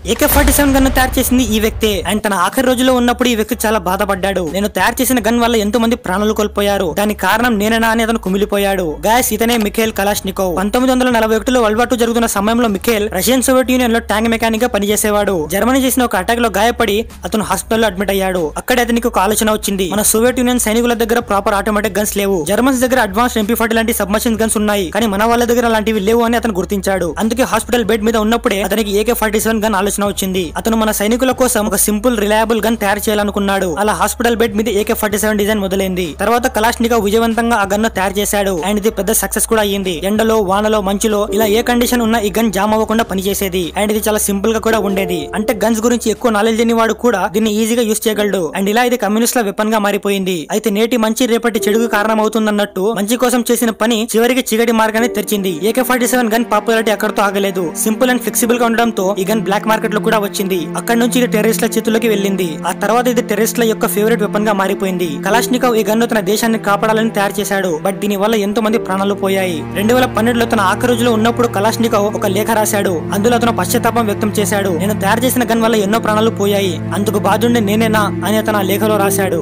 AK-47 gun తయారు చేసింది ఈ వ్యక్తే. అండ్ తన ఆఖరి రోజుల్లో ఉన్నప్పుడు ఈ వ్యక్తి చాలా బాధపడ్డాడు. నేను తయారు చేసిన గన్ వల్ల ఎంతో మంది ప్రాణాలు కోల్పోయారు, దానికి కారణం నేనేనా అని అతను కుమిలిపోయాడు. గాయస్, ఇతనే Mikhail Kalashnikov. 1941లో world war II జరుగుతున్న సమయంలో మిఖేల్ రష్యన్ సోవియట్ యూనియన్ లో ట్యాంక్ మెకానిక్ గా పనిచేసేవాడు. జర్మనీ చేసిన ఒక అటాక్ లో గాయపడి అతను హాస్పిటల్లో అడ్మిట్ అయ్యాడు. అక్కడే అతనికి ఒక ఆలోచన వచ్చింది. మన సోవియట్ యూనియన్ సైనికుల దగ్గర ప్రాపర్ ఆటోమేటిక్ గన్స్ లేవు, జర్మన్స్ దగ్గర అడ్వాన్స్డ్ MP40 లాంటి సబ్మర్షన్ గన్స్ ఉన్నాయి, కానీ మన వాళ్ళ దగ్గర అలాంటివి లేవు అని అతను గుర్తించాడు. అందుకే హాస్పిటల్ బెడ్ మీద ఉన్నప్పుడే అతనికి AK-47 గన్ ఆలోచన వచ్చింది. అతను మన సైనికుల కోసం ఒక సింపుల్ రిలయబుల్ గన్ తయారు చేయాలనుకున్నాడు. అలా హాస్పిటల్ బెడ్ మీద AK-47 డిజైన్ మొదలైంది. తర్వాత కలాష్నికోవ్ విజయవంతంగా ఆ గన్ తయారు చేశాడు. అండ్ ఇది పెద్ద సక్సెస్ కూడా అయ్యింది. ఎండలో, వానలో, మంచులో ఇలా ఏ కండిషన్ ఉన్నా ఈ గన్ జామ్ అవ్వకుండా పనిచేసేది. అండ్ ఇది చాలా సింపుల్ గా కూడా ఉండేది. అంటే గన్స్ గురించి ఎక్కువ నాలెడ్జ్ లేని వాడు కూడా దీన్ని ఈజీగా యూస్ చేయగలడు. అండ్ ఇలా ఇది కమ్యూనిస్టుల వెపన్ గా మారిపోయింది. అయితే నేటి మంచి రేపటి చెడుకు కారణం అవుతుందన్నట్టు మంచి కోసం చేసిన పని చివరికి చీకటి మార్గాన్ని తెరిచింది. AK-47 గన్ పాపులారిటీ అక్కడతో ఆగలేదు. సింపుల్ అండ్ ఫ్లెక్సిబుల్ గా ఉండడంతో ఈ గన్ బ్లాక్ మార్కెట్ లో కూడా వచ్చింది. అక్కడ నుంచి ఇది టెర్రరిస్ట్ల చేతుల్లోకి వెళ్ళింది. ఆ తర్వాత ఇది టెర్రరిస్ట్ల యొక్క ఫేవరెట్ వెపన్ గా మారిపోయింది. కలాష్నికోవ్ ఈ గన్ను తన దేశాన్ని కాపాడాలని తయారు చేశాడు. బట్ దీని వల్ల ఎంతో మంది ప్రాణాలు పోయాయి. 2012లో తన ఆఖరి రోజులో ఉన్నప్పుడు కలాష్నికోవ్ ఒక లేఖ రాశాడు. అందులో అతను పశ్చాత్తాపం వ్యక్తం చేశాడు. నేను తయారు చేసిన గన్ వల్ల ఎన్నో ప్రాణాలు పోయాయి, అందుకు బాధ్యుడిని నేనేనా అని అతను ఆ లేఖలో రాశాడు.